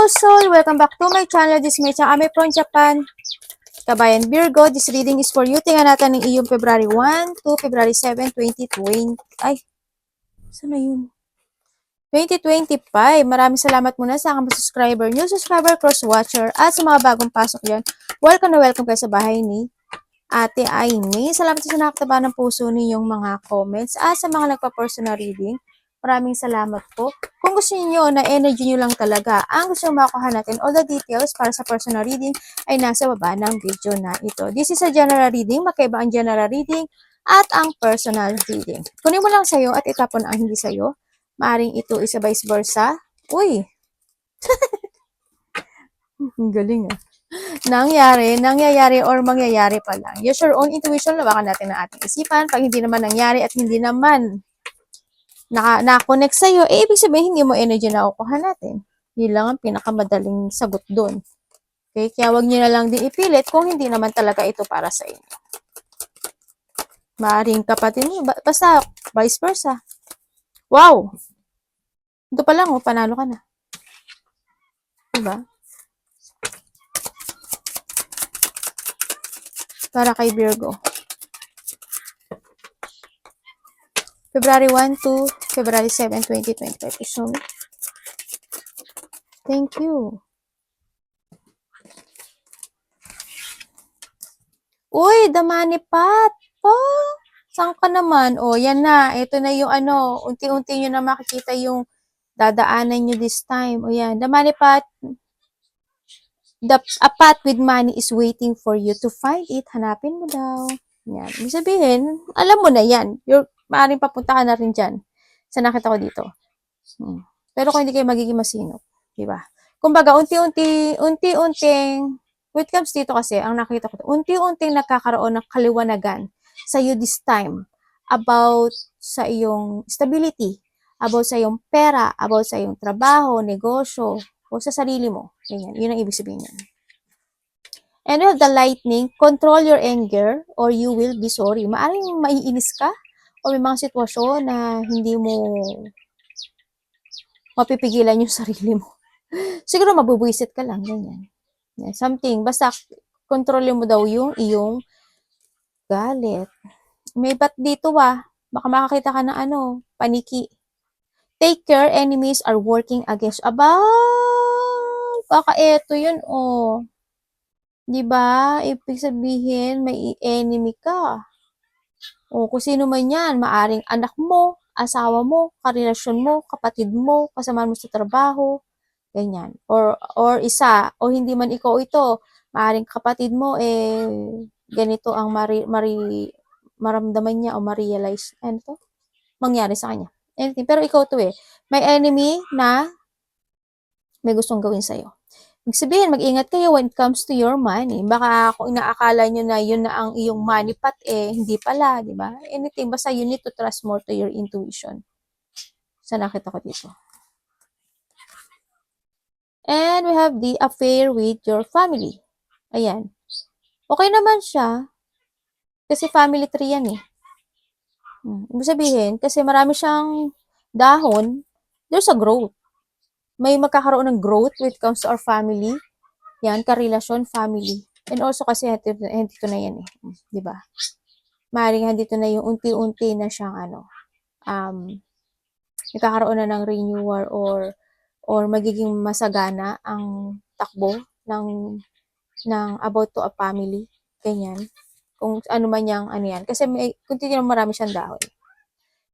Hello soul! Welcome back to my channel. This is Mecha Ame from Japan. Kabayan Virgo, this reading is for you. Tingnan natin ng iyong February 1 to February 7, 2020. Ay, saan na yun? 2025. Maraming salamat muna sa aking subscriber, new subscriber, cross-watcher, at sa mga bagong pasok dyan. Welcome na welcome kayo sa bahay ni Ate Aimee. Salamat sa nakataba ng puso ninyong mga comments at sa mga nagpa-personal reading. Maraming salamat po. Kung gusto niyo na energy niyo lang talaga, ang gusto nyo makuha natin, all the details para sa personal reading ay nasa baba ng video na ito. This is a general reading, magkaiba ang general reading at ang personal reading. Kunin mo lang sa'yo at itapon ang hindi sa'yo. Maaring ito isa vice versa. Uy! Galing ah. Nangyayari or mangyayari pa lang. Use your own intuition, lawakan natin ang ating isipan. Pag hindi naman nangyari at hindi naman na-connect sa'yo, ibig sabihin hindi mo energy na kukuha natin. Yun lang ang pinakamadaling sagot doon. Okay? Kaya wag nyo na lang din ipilit kung hindi naman talaga ito para sa inyo. Maaring kapatid nyo, basta vice versa. Wow! Ito pa lang, panalo ka na. Diba? Para kay Virgo. February 1 to February 7, 2025. So, thank you. Uy, the money pot. Oh, saan ka naman? Oh, yan na. Ito na yung ano, unti-unti nyo na makikita yung dadaanan nyo this time. O yan, the money pot. A pot with money is waiting for you to find it. Hanapin mo daw. Yan. Ibig sabihin, alam mo na yan. Maaaring papunta ka na rin dyan. Sa nakita ko dito. Pero kung hindi kayo magiging masinop. Diba? Kumbaga, unti-unting, when it comes dito kasi, ang nakita ko, unti-unting nakakaroon ng kaliwanagan sa you this time about sa iyong stability, about sa iyong pera, about sa iyong trabaho, negosyo, o sa sarili mo. Ganyan. Yun ang ibig sabihin yan. And with the lightning, control your anger or you will be sorry. Maaring maiinis ka o may mga sitwasyon na hindi mo mapipigilan yung sarili mo. Siguro mabubwisit ka lang, ganyan. Yeah, something, basta kontrolin mo daw yung iyong galit. May bat dito baka makakita ka ng paniki. Take care, enemies are working against. Baka eto yun, Diba? Ibig sabihin, may enemy ka. Kung sino man yan, maaring anak mo, asawa mo, karelasyon mo, kapatid mo, kasama mo sa trabaho, ganyan. Or isa, o hindi man ikaw ito, maaring kapatid mo, ganito ang maramdaman niya o ma-realize, mangyari sa kanya. Anything. Pero ikaw to may enemy na may gustong gawin sa'yo. Ibig sabihin, mag-ingat kayo when it comes to your money. Baka kung inaakala nyo na yun na ang iyong money pot, hindi pala, di ba? Anything, basta you need to trust more to your intuition. Sa nakita ko dito. And we have the affair with your family. Ayan. Okay naman siya. Kasi family tree yan Ibig sabihin, kasi marami siyang dahon, there's a growth. May magkakaroon ng growth when it comes to our family. Yan, karelasyon, family. And also kasi dito na yan di ba? Maaaring dito na yung unti-unti na siyang nagkakaroon na ng renewal or magiging masagana ang takbo ng about to a family. Ganyan. Kung ano man yang yan. Kasi kung titignan marami siyang dahon.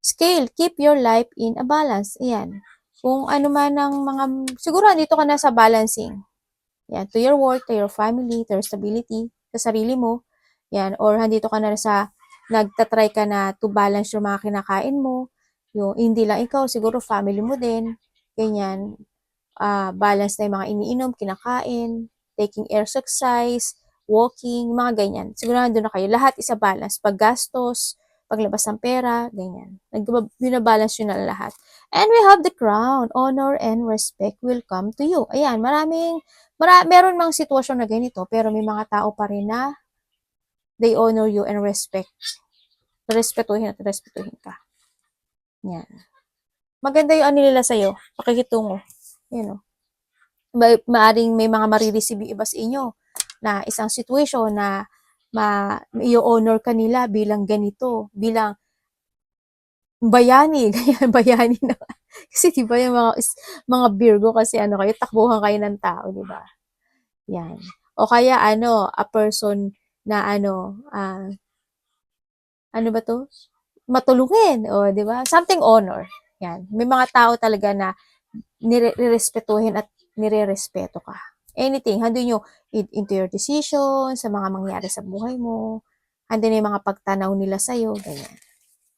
Scale, keep your life in a balance. Ayan. Kung ano man ang siguro dito ka na sa balancing. Yan, to your work, to your family, to your stability, sa sarili mo. Yan, or handito ka na sa, nagtatry ka na to balance yung mga kinakain mo. Yung, hindi lang ikaw, siguro family mo din. Ganyan. Balance na yung mga iniinom, kinakain, taking exercise, walking, mga ganyan. Siguro nandun na kayo. Lahat isa balance. Paggastos, paglabas ng pera, ganyan. Binabalance yun na lahat. And we have the crown. Honor and respect will come to you. Ayan, meron mga sitwasyon na ganito, pero may mga tao pa rin na they honor you and respect. Respetuhin at respetuhin ka. Yan. Maganda yung nila sa'yo. Pakikitungo. Yan maaring may mga marireceive yung iba sa inyo na isang situation na i-honor ka nila bilang ganito, bilang bayani, ganyan, bayani na. Kasi di ba yung mga Virgo kasi ano kayo, takbuhan kayo ng tao, di ba? Yan. O kaya ano, a person na ano ba to? Matulungin, o di ba? Something honor. Yan. May mga tao talaga na nirerespetuhin at nirerespeto ka. Anything, handun yung into your decision, sa mga mangyari sa buhay mo, handun yung mga pagtanaw nila sa'yo, ganyan.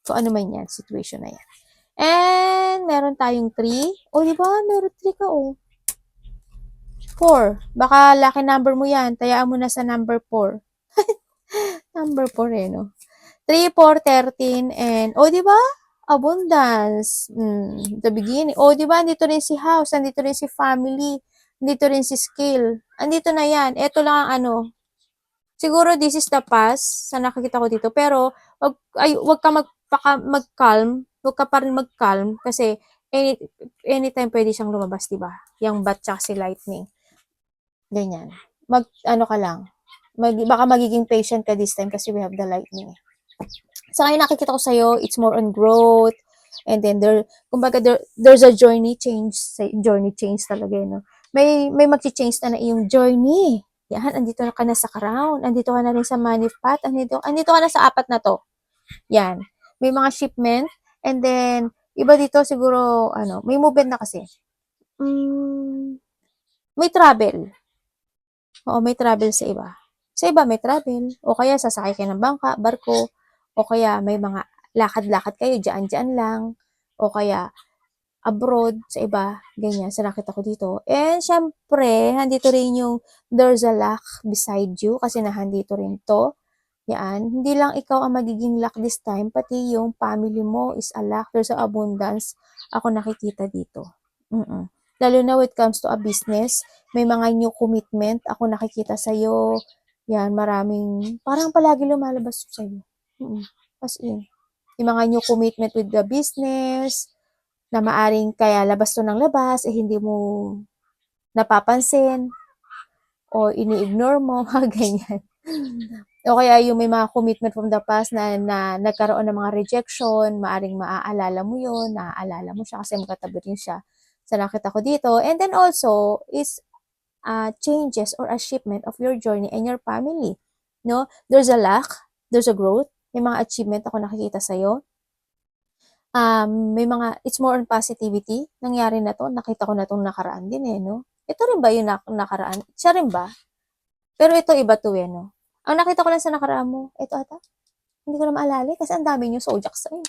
So, ano man yan, situation na yan. And, meron tayong 3. O, di ba? Meron 3 ka, oh. 4. Baka lucky number mo yan. Tayaan mo na sa number 4. Number 4 eh, no? 3, 4, 13, and, o, di ba? Abundance. The beginning. O, di ba? Andito rin si house. Andito rin si family. Andito rin si skill. Andito na yan. Ito lang ang ano. Siguro this is the past sa nakikita ko dito. Pero, wag ka mag-calm. Wag ka pa rin mag-calm. Kasi, anytime pwede siyang lumabas, di ba? Yung bat tsaka si lightning. Ganyan. Ano ka lang. Baka magiging patient ka this time kasi we have the lightning. So, ngayon nakikita ko sa'yo, it's more on growth. And then, there's a journey change. Journey change talaga, no? May mag-change na iyong journey. Yan, andito ka na sa crown. Andito ka na rin sa money path. Andito ka na sa 4 na to. Yan. May mga shipment. And then, iba dito siguro, may movement na kasi. May travel. Oo, may travel sa iba. Sa iba may travel. O kaya sasakay kayo ng bangka, barko. O kaya may mga lakad-lakad kayo, dyan-dyan lang. O kaya abroad, sa iba. Ganyan, sa nakita ko dito. And syempre, nandito rin yung there's a luck beside you. Kasi nahandito rin to. Yan. Hindi lang ikaw ang magiging luck this time, pati yung family mo is a luck. There's a abundance. Ako nakikita dito. Lalo na when it comes to a business, may mga new commitment. Ako nakikita sa'yo. Yan, maraming, parang palagi lumalabas sa'yo. As in. Yung mga new commitment with the business, na maaring kaya labas to ng labas, hindi mo napapansin, o ini-ignore mo, mga ganyan. O kaya yung may mga commitment from the past na nagkaroon ng mga rejection, maaring maaalala mo yun, naaalala mo siya kasi magkatabi rin siya sa nakita ko dito. And then also is changes or a shipment of your journey and your family. No? There's a luck, there's a growth, may mga achievement ako nakikita sa'yo. May mga, it's more on positivity. Nangyari na to, nakita ko na itong nakaraan din eh, no? Ito rin ba yung nakaraan? Siya rin ba? Pero ito iba to eh, no? Ang nakita ko lang sa nakaraan mo, ito ata, hindi ko na maalala kasi ang dami yung zodiac sign.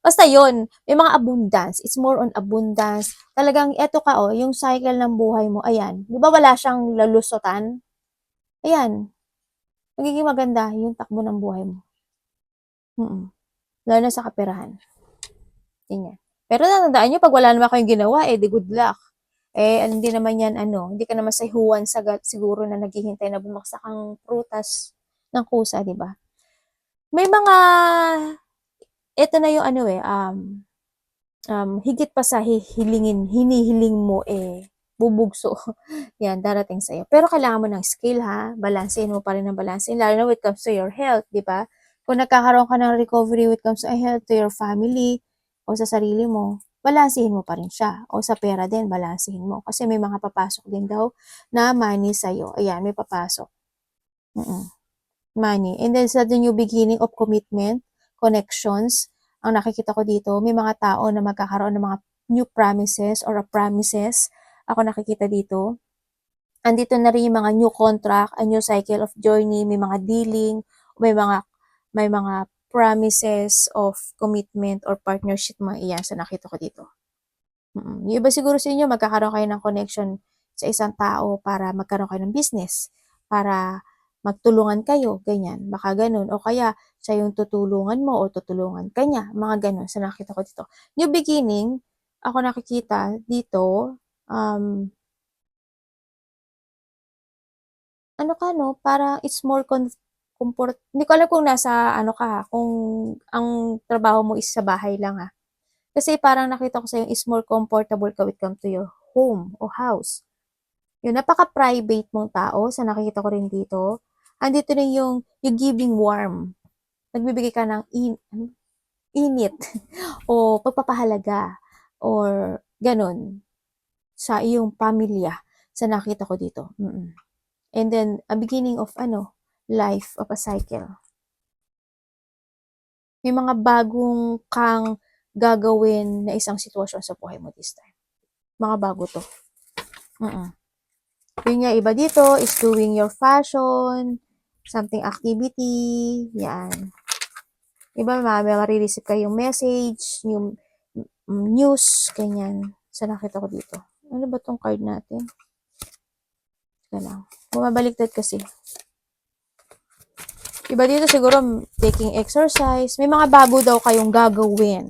Basta yon, may mga abundance. It's more on abundance. Talagang eto ka oh, yung cycle ng buhay mo, ayan. Di ba wala siyang lalusotan? Ayan. Magiging maganda yung takbo ng buhay mo. Lalo na sa kaperahan. Ganyan. Pero natandaan nyo, pag wala naman kayong ginawa, di good luck. Hindi naman yan, hindi ka naman sayhuan siguro na naghihintay na bumaksak ang prutas ng kusa, di ba? May mga, ito na yung higit pa sa hinihiling mo bubugso. Yan, darating sa'yo. Pero kailangan mo ng skill ha, balansehin mo pa rin ng balansehin, lalo na when it comes to your health, di ba? Kung nagkakaroon ka ng recovery when it comes to health, to your family, o sa sarili mo, balansehin mo pa rin siya. O sa pera din, balansehin mo. Kasi may mga papasok din daw na money sa'yo. Ayan, may papasok. Money. And then sa the new beginning of commitment, connections, ang nakikita ko dito, may mga tao na magkakaroon ng mga new promises or promises. Ako nakikita dito. Andito na rin yung mga new contract, a new cycle of journey, may mga dealing, may mga promises of commitment or partnership, mga iyan sa nakita ko dito. Yung iba siguro sa inyo, magkakaroon kayo ng connection sa isang tao para magkaroon kayo ng business, para magtulungan kayo, ganyan. Baka ganun. O kaya, siya yung tutulungan mo o tutulungan kanya. Mga ganun sa nakita ko dito. New beginning, ako nakikita dito, para it's more comfort. Hindi ko alam kung nasa, kung ang trabaho mo is sa bahay lang ha. Kasi parang nakita ko sa'yo is more comfortable ka when it comes to your home o house. Yun, napaka-private mong tao sa nakikita ko rin dito. Andito rin yung giving warm. Nagbibigay ka ng init o pagpapahalaga or ganun sa iyong pamilya sa nakita ko dito. And then, a beginning of life of a cycle. May mga bagong kang gagawin na isang sitwasyon sa buhay mo this time. Mga bago to. Yun nga, iba dito is doing your fashion, something activity, yan. Iba, marireceive kayong message, yung news, ganyan. Sa nakita ko dito. Ano ba tong card natin? Ika lang. Bumabaliktad kasi. Iba dito siguro, taking exercise. May mga bago daw kayong gagawin.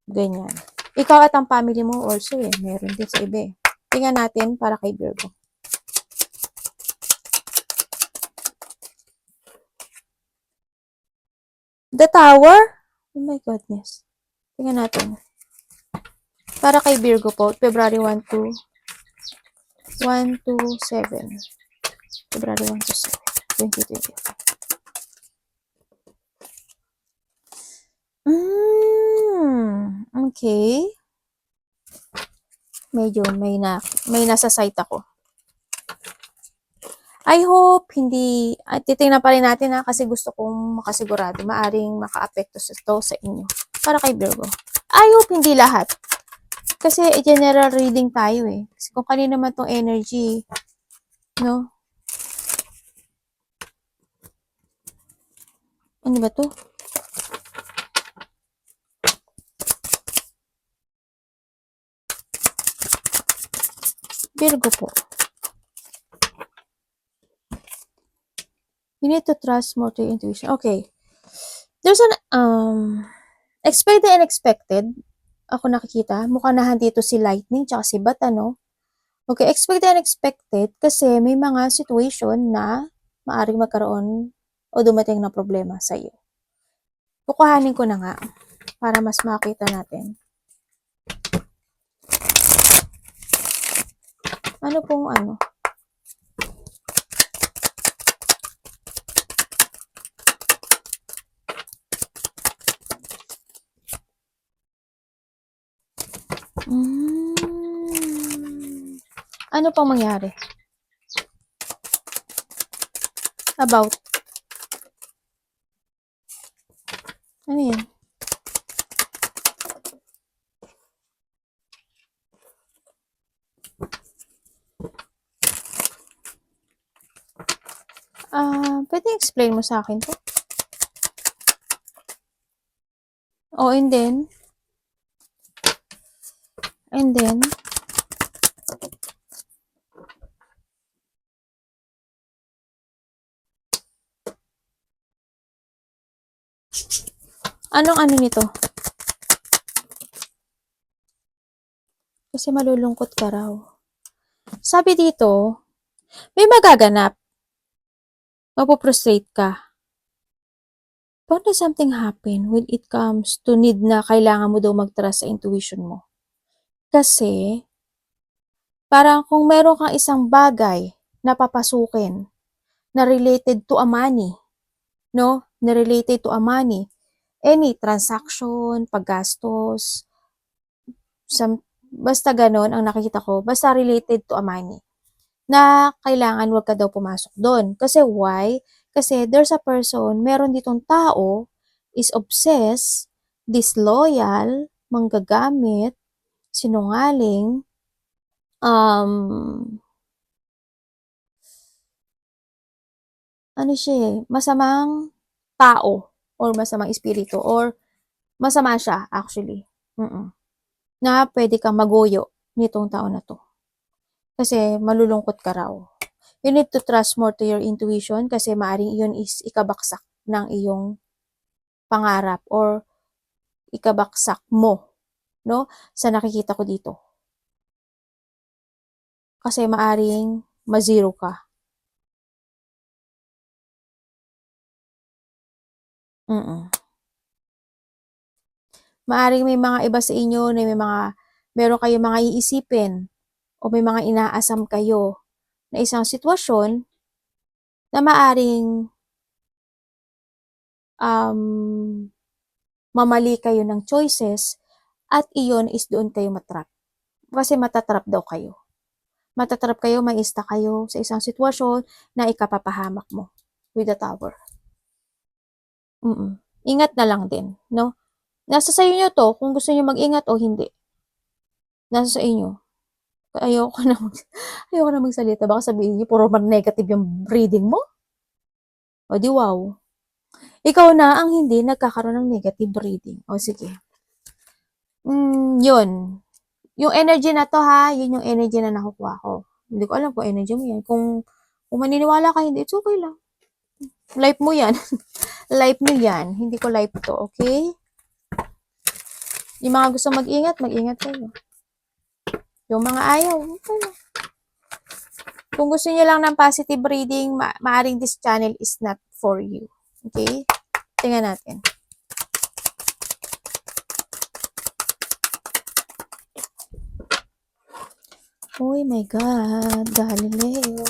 Ganyan. Ikaw at ang family mo also meron din sa iba Tingnan natin para kay Virgo. The Tower? Oh my goodness. Tingnan natin. Para kay Virgo po, February 1 to 7. February 1 to 7, 2025. Okay. Medyo may nasa site ako. I hope hindi, titingnan pa rin natin kasi gusto kong makasigurado, maaring maka-apekto sa inyo. Para kay Virgo. I hope hindi lahat. Kasi general reading tayo Kasi kung kanina naman tong energy, no? Ano ba to? Virgo po. You need to trust more to your intuition. Okay. There's an, expected and unexpected. Ako nakikita. Mukhang dito si Lightning tsaka si Bat, Okay, expected and unexpected kasi may mga situation na maaring magkaroon o dumating na problema sa iyo. Kukuhanin ko na nga para mas makita natin. Ano pong Ano pang mangyari? About. Ano yan? Pwede explain mo sa akin to? Oh, and then? Anong nito? Kasi malulungkot ka raw. Sabi dito, may magaganap. Mapuprostrate ka. But does something happen when it comes to need na kailangan mo daw mag-trust sa intuition mo? Kasi, parang kung meron kang isang bagay na papasukin na related to a money, no? Na related to a money, any transaction, paggastos, basta ganon ang nakikita ko, basta related to a money, na kailangan wag ka daw pumasok doon. Kasi why? Kasi there's a person, meron ditong tao, is obsessed, disloyal, manggagamit, sinungaling, masamang tao or masamang espiritu or masama siya actually. Na pwede kang magoyo nitong tao na to. Kasi malulungkot ka raw. You need to trust more to your intuition kasi maaring iyon is ikabaksak ng iyong pangarap or ikabaksak mo, no? Sa nakikita ko dito. Kasi maaring ma-zero ka. Maaring may mga iba sa inyo na meron kayong mga iisipin o may mga inaasam kayo na isang sitwasyon na maaring mamali kayo ng choices at iyon is doon kayo matrap. Kasi matatrap daw kayo. Matatrap kayo, maista kayo sa isang sitwasyon na ikapapahamak mo with the tower. Ingat na lang din, no? Nasa sa inyo to kung gusto niyo mag-ingat o hindi. Nasa sa inyo. Ayoko na magsalita. Baka sabihin niyo, puro negative yung reading mo. O di wow. Ikaw na ang hindi nagkakaroon ng negative reading. O sige. Yun. Yung energy na to ha, yun yung energy na nakukuha ko. Hindi ko alam kung energy mo yan. Kung maniniwala ka, hindi, it's okay lang. Life mo yan. Life mo yan. Hindi ko life to, okay? Yung mga gusto mag-ingat kayo. Yung mga ayaw, okay lang. Kung gusto niyo lang ng positive reading, maaring this channel is not for you. Okay? Tingnan natin. Oh my God, Galileo.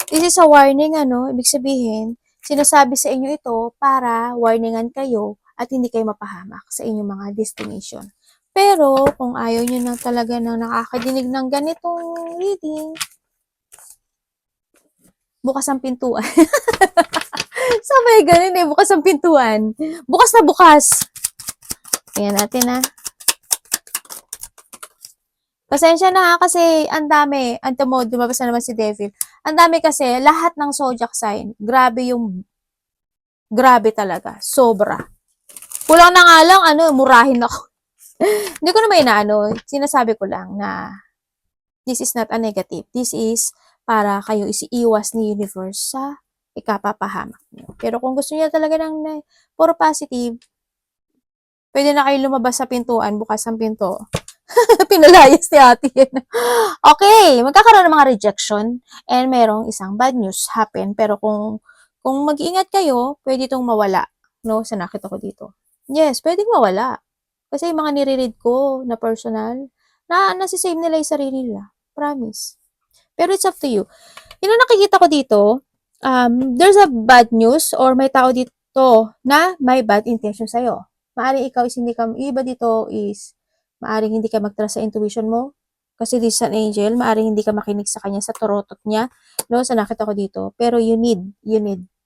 This is a warning, Ibig sabihin, sinasabi sa inyo ito para warningan kayo at hindi kayo mapahamak sa inyong mga destination. Pero, kung ayaw nyo na talaga na nakakadinig ng ganitong reading, bukas ang pintuan. Sabay ganun bukas ang pintuan. Bukas na bukas. Tingnan natin Pasensya na kasi ang dami. Anto mo, dumabas na naman si Devil. Ang dami kasi, lahat ng zodiac sign, grabe talaga. Sobra. Kulang na nga lang, murahin ako. Hindi ko naman sinasabi ko lang na this is not a negative. This is para kayo isiiwas ni universe sa ikapapahamak niyo. Pero kung gusto niyo talaga ng puro positive, pwede na kayo lumabas sa pintuan, bukas ang pinto. Pinalayas ni ate yan. Okay, magkakaroon ng mga rejection and merong isang bad news happen. Pero kung mag-iingat kayo, pwede itong mawala. No, sa nakita ko dito. Yes, pwedeng mawala. Kasi yung mga nire-read ko na personal, nasisave nila yung sarili nila. Promise. Pero it's up to you. Yung nakikita ko dito, there's a bad news or may tao dito na may bad intention sa'yo. Maaring ikaw is hindi ka, iba dito is maaring hindi ka mag-trust sa intuition mo. Kasi this is an angel, maaring hindi ka makinig sa kanya, sa turotot niya, no, sa nakita ko dito. Pero you need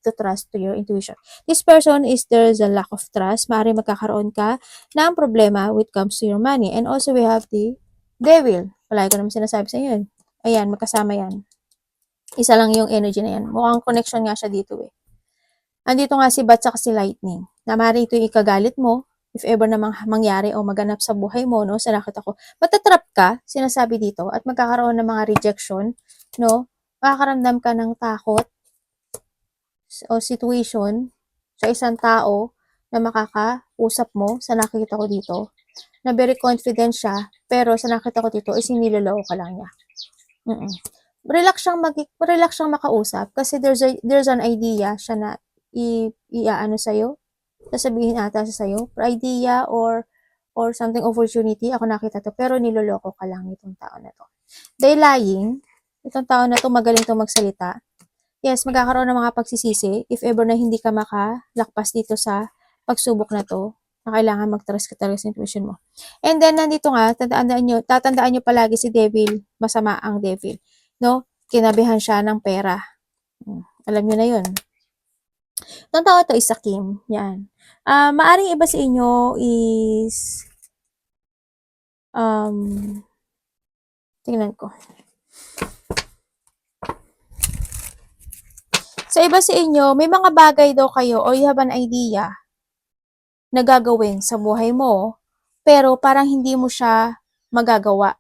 to trust to your intuition. This person is there's a lack of trust. Maaring magkakaroon ka ng problema when it comes to your money. And also we have the devil. Palagi ko naman sinasabi sa inyo. Ayan, magkasama yan. Isa lang yung energy na yan. Mukhang connection nga siya dito Andito nga si Bat si Lightning. Na maaring ito yung ikagalit mo, if ever na mangyari o maganap sa buhay mo, no, sa nakita ko, matatrap ka, sinasabi dito, at magkakaroon ng mga rejection, no, makakaramdam ka ng takot o situation sa isang tao na makakausap mo, sa nakita ko dito, na very confident siya, pero sa nakita ko dito, is niloloko ka lang niya. Relax siyang makausap, kasi there's an idea siya na iaano sa'yo, sasabihin ata sa'yo, idea or something opportunity, ako nakita to, pero niloloko ka lang itong tao na to. They lying, itong tao na to magaling to magsalita. Yes, magkakaroon ng mga pagsisisi, if ever na hindi ka makalakpas dito sa pagsubok na to, na kailangan mag-trust ka talaga sa intuition mo. And then, nandito nga, tatandaan nyo palagi si Devil, masama ang Devil. No? Kinabihan siya ng pera. Alam nyo na yun. Itong tao to is sa Kim. Yan. Maaring iba sa inyo is tingnan ko. Sa iba sa inyo, may mga bagay daw kayo or you have an idea na gagawin sa buhay mo, pero parang hindi mo siya magagawa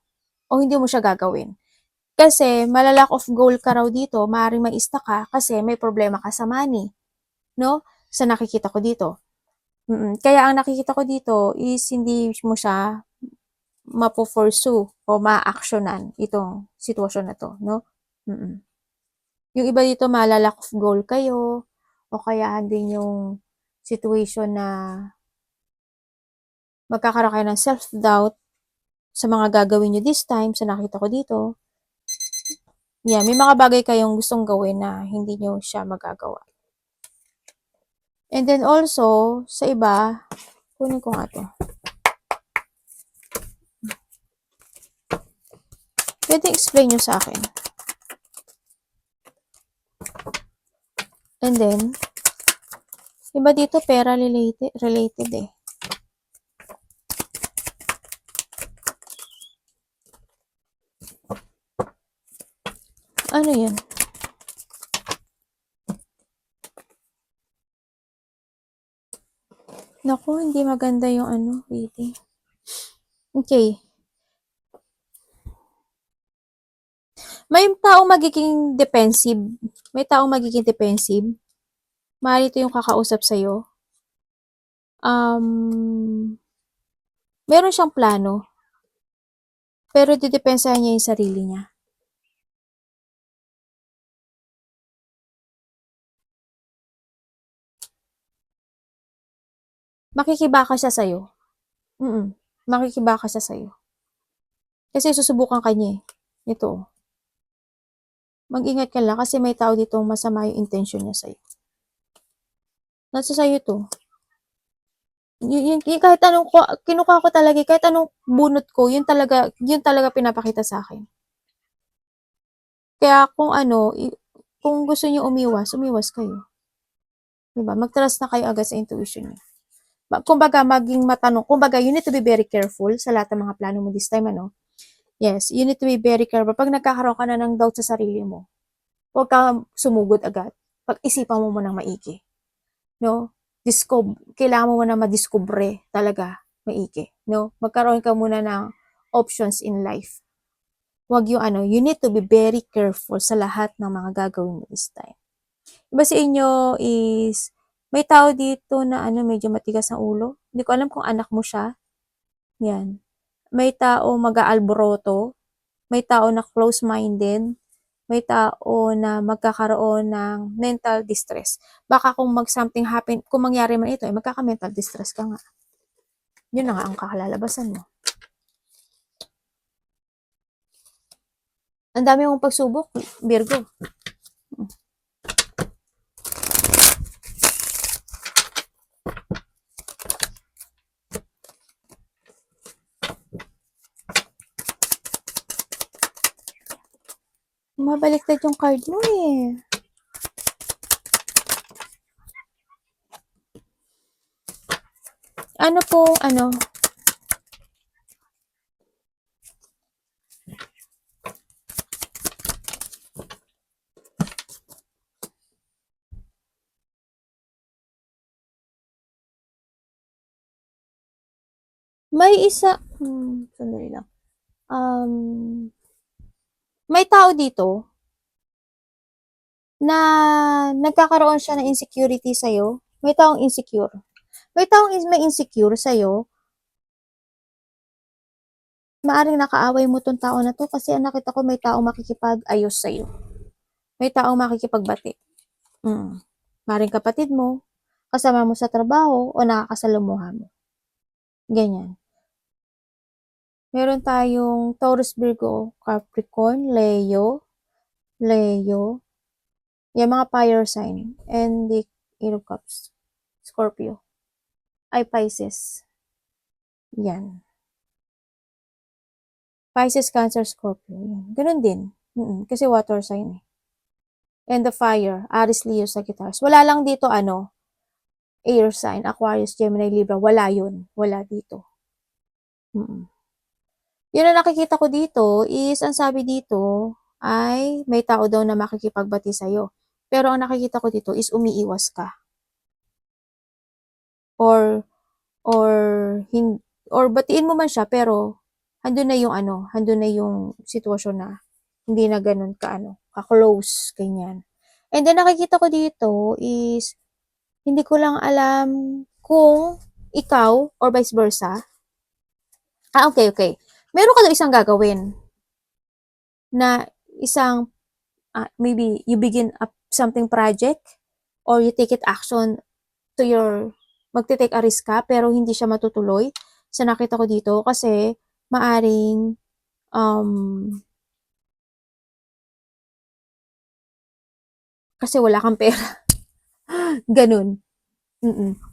o hindi mo siya gagawin. Kasi malalack of goal ka raw dito, maaaring maista ka kasi may problema ka sa money. No? Sa nakikita ko dito. Kaya ang nakikita ko dito is hindi mo siya mapo-pursue o ma-actionan itong sitwasyon na to, no? Yung iba dito malalack of goal kayo o kaya din yung situation na magkakaroon kayo ng self-doubt sa mga gagawin nyo this time, sa nakita ko dito. Yan, may mga bagay kayong gustong gawin na hindi nyo siya magagawa. And then also, sa iba, kunin ko nga to. Pwede explain nyo sa akin. And then, iba dito pera related eh. Ano yan? Naku, hindi maganda yung ano, waiting. Okay. May taong magiging defensive. May taong magiging defensive. Mahal ito yung kakausap sa'yo. Meron siyang plano. Pero didepensahan niya yung sarili niya. Makikibaka siya sa'yo. Makikibaka siya sa'yo. Kasi susubukan ka niya eh. Ito. Mag-ingat ka lang kasi may tao ditong masama yung intention niya sa'yo. Nasa sa'yo to. Yung kahit anong kinukuha ko talaga, kahit anong bunot ko, yun talaga pinapakita sa akin. Kaya kung ano, kung gusto niyo umiwas kayo. Diba? Mag-trust na kayo agad sa intuition niyo. Kumbaga, maging matanong. Kumbaga, you need to be very careful sa lahat ng mga plano mo this time, ano? Yes, you need to be very careful. Pag nagkakaroon ka na ng doubt sa sarili mo, huwag kang sumugod agad. Pag-isipan mo munang maigi. No? Kailangan mo muna madiskubre talaga maigi. No? Magkaroon ka muna ng options in life. Huwag yung ano, you need to be very careful sa lahat ng mga gagawin mo this time. Iba sa inyo is, may tao dito na ano, medyo matigas ang ulo. Hindi ko alam kung anak mo siya. Yan. May tao mag-aalboroto. May tao na close-minded. May tao na magkakaroon ng mental distress. Baka kung something happen, kung mangyari man ito, magkaka-mental distress ka nga. Yun na nga ang kakalalabasan mo. Ang dami mong pagsubok, Virgo. Mabaliktad yung card mo eh. Ano po, ano? May isa, sandali lang. May tao dito na nagkakaroon siya ng insecurity sa'yo. May taong insecure. May taong may insecure sa'yo. Maaring nakaaway mo tong tao na to kasi nakita ko may taong makikipag-ayos sa'yo. May taong makikipagbati. Maaring kapatid mo, kasama mo sa trabaho, o nakakasalamuha mo. Ganyan. Meron tayong Taurus, Virgo, Capricorn, Leo, yung mga fire sign, and the Eight of Cups, Scorpio, ay Pisces. Yan. Pisces, Cancer, Scorpio. Yan. Ganun din. Kasi water sign eh. And the fire, Aries, Leo, Sagittarius. Wala lang dito ano, air sign, Aquarius, Gemini, Libra. Wala yun. Wala dito. Yun na nakikita ko dito is, ang sabi dito ay may tao daw na makikipagbati sa'yo. Pero ang nakikita ko dito is umiiwas ka. Or batiin mo man siya pero handun na yung sitwasyon na hindi na ganun ka-close, ganyan. And then nakikita ko dito is, hindi ko lang alam kung ikaw or vice versa. Okay. Meron ka daw isang gagawin na isang, maybe you begin up something project or you take it action to your, magte-take a risk ka pero hindi siya matutuloy. Sa nakita ko dito kasi maaring kasi wala kang pera. Ganun.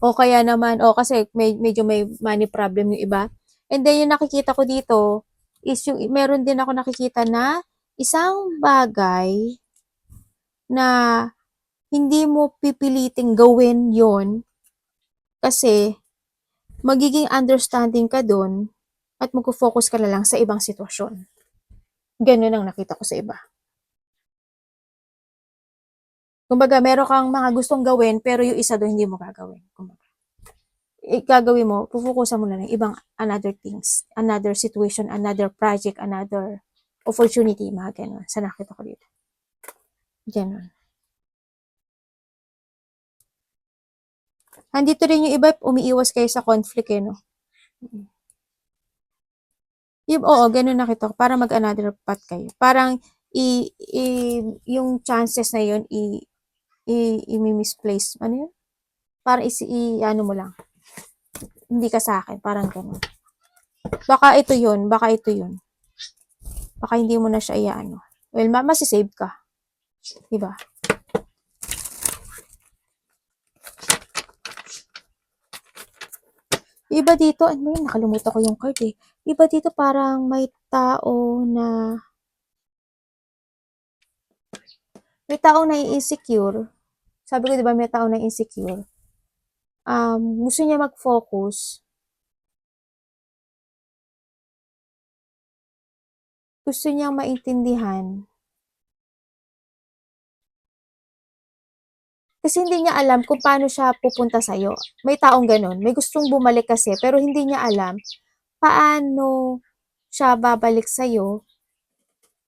O kaya naman, o kasi medyo may money problem yung iba. And then yung nakikita ko dito is yung meron din ako nakikita na isang bagay na hindi mo pipiliting gawin yon kasi magiging understanding ka dun at magfo-focus ka na lang sa ibang sitwasyon. Ganun ang nakita ko sa iba. Kumbaga, meron kang mga gustong gawin pero yung isa doon hindi mo gagawin. Kumbaga, gagawin mo, pufukusan mo na ng ibang another things, another situation, another project, another opportunity, mga ganun. Sa nakita ko dito. Ganun. Andito rin yung iba, umiiwas kayo sa conflict eh, no? Oo, ganun nakita ko. Para mag-another path kayo. Parang, yung chances na yun, i-misplace. Ano yun? Parang ano mo lang. Hindi ka sa akin. Parang ganun. Baka ito yun. Baka ito yun. Baka hindi mo na siya iaano. Well, masisave ka. Diba? Iba dito, ano yun? Nakalimutan ko yung card eh. Iba dito parang may tao na insecure. Sabi ko, di ba, may tao na insecure. Gusto niya mag-focus. Gusto niyang maintindihan. Kasi hindi niya alam kung paano siya pupunta sa'yo. May taong ganun. May gustong bumalik kasi, pero hindi niya alam paano siya babalik sa'yo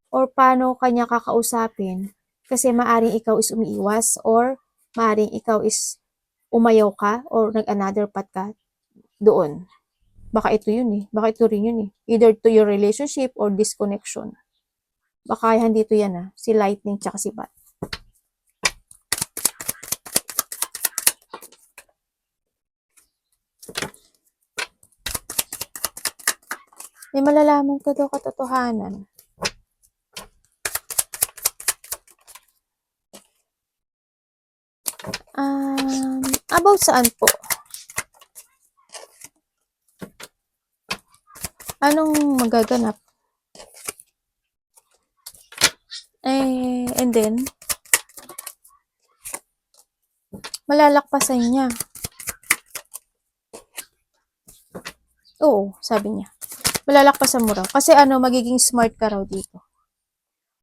or paano kanya kakausapin. Kasi maaring ikaw is umiiwas or maaring ikaw is umayaw ka or nag-another path ka doon. Baka ito yun eh. Baka ito rin yun eh. Either to your relationship or disconnection. Baka dito yan ah. Si Lightning tsaka si Bat. May malalaman ka daw katotohanan. About saan po? Anong magaganap? And then, malalakpasan niya. Oo, sabi niya. Malalakpasan mo raw. Kasi magiging smart ka raw dito.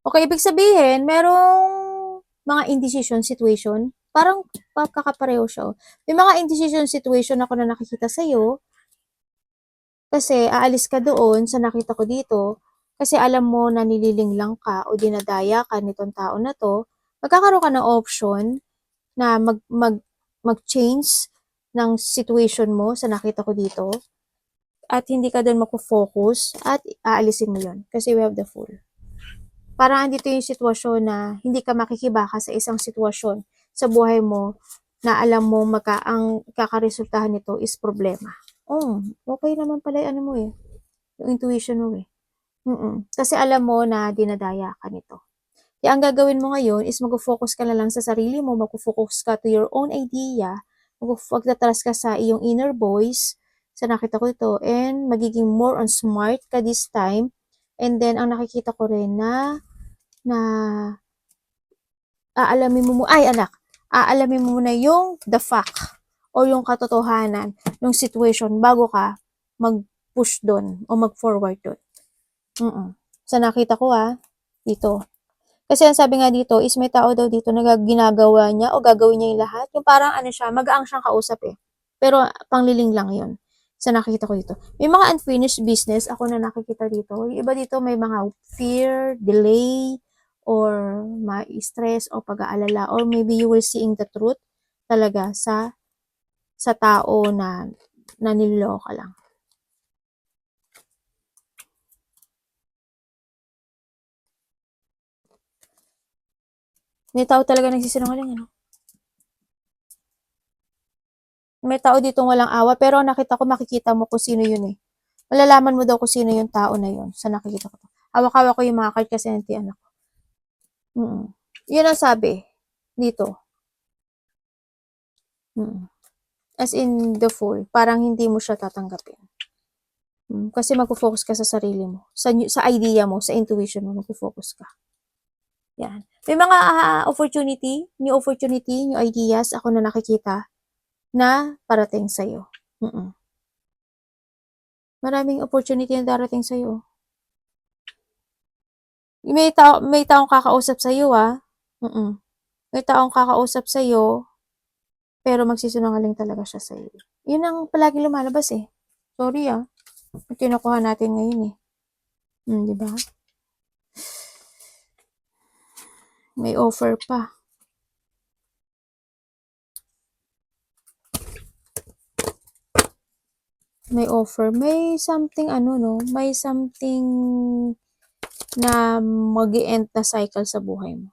Okay, ibig sabihin, merong mga indecision situation. Parang pagkakapareho siya. May mga indecision situation ako na nakikita sa'yo. Kasi aalis ka doon sa nakita ko dito. Kasi alam mo na nililinglang ka o dinadaya ka nitong tao na to. Magkakaroon ka ng option na mag-change ng situation mo sa nakita ko dito. At hindi ka doon magpo-focus at aalisin mo yun. Kasi we have the Fool. Parang andito yung sitwasyon na hindi ka makikibaka sa isang sitwasyon sa buhay mo na alam mo ang kakaresultahan nito is problema. Okay naman pala yung ano mo eh. Yung intuition mo eh. Kasi alam mo na dinadaya ka nito. Kaya ang gagawin mo ngayon is mag-focus ka na lang sa sarili mo, mag-focus ka to your own idea, magtatras ka sa iyong inner voice, sa nakita ko ito, and magiging more on smart ka this time. And then, ang nakikita ko rin na aalamin mo muna yung the fact o yung katotohanan ng situation bago ka mag-push doon o mag-forward doon. Sa nakita ko dito. Kasi ang sabi nga dito is may tao daw dito na ginagawa niya o gagawin niya yung lahat. Yung parang siya, magaang siyang kausap eh. Pero pangliling lang yun. Sa nakikita ko dito. May mga unfinished business ako na nakikita dito. Yung iba dito may mga fear, delay, or ma-stress o pag-aalala. Or maybe you will seeing the truth talaga sa tao na niloloko ka lang. May tao talaga nagsisinungaling, ano? May tao ditong walang awa, pero nakita ko, makikita mo kung sino yun eh. Malalaman mo daw kung sino yung tao na yun sa nakikita ko. Hawak-hawak ko yung mga card kasi nanti anak ko. Yun ang sabi. dito. As in the full, parang hindi mo siya tatanggapin. Kasi magfo-focus ka sa sarili mo, sa idea mo, sa intuition mo, magfo-focus ka. Yan. May mga new opportunity, new ideas ako na nakikita na parating sa'yo. Maraming opportunity na darating sa'yo. May taong kakausap sa'yo, May taong kakausap sa'yo, pero magsisinungaling talaga siya sa'yo. Yun ang palagi lumalabas eh. Sorry yung kinukuha natin ngayon eh. Di ba? May offer pa. May offer. May something may something na mag-i-end na cycle sa buhay mo.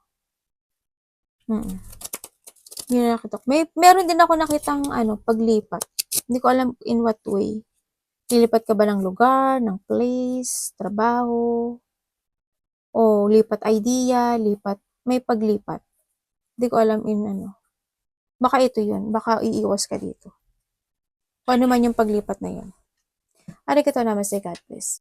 Yun nakita ko. Meron din ako nakitang paglipat. Hindi ko alam in what way. Lilipat ka ba ng lugar, ng place, trabaho, o lipat idea, may paglipat. Hindi ko alam Baka ito yun. Baka iiwas ka dito. Kung ano man yung paglipat na yun. Arigatou namaste, God bless.